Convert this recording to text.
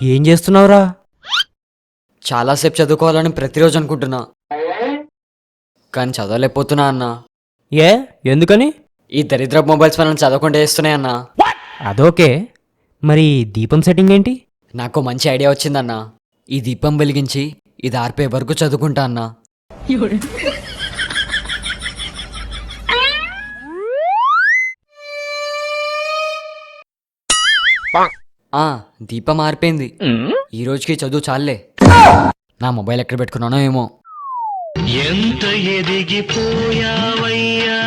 ఏం చేస్తున్నావురా? చాలాసేపు చదువుకోవాలని ప్రతిరోజు అనుకుంటున్నా, కానీ చదవలేకపోతున్నా అన్నా. ఏ ఎందుకని? ఈ దరిద్ర మొబైల్స్ మనల్ని చదవకుండా చేస్తున్నాయి అన్నా. అదోకే, మరి దీపం సెట్టింగ్ ఏంటి? నాకు మంచి ఐడియా వచ్చిందన్నా. ఈ దీపం వెలిగించి ఇది ఆర్పే వరకు చదువుకుంటా అన్నా. దీపం ఆరిపోయింది. ఈ రోజుకి చదువు చాలే. నా మొబైల్ ఎక్కడ పెట్టుకున్నానో ఏమో. ఎంత ఎదిగిపోయావయ్యా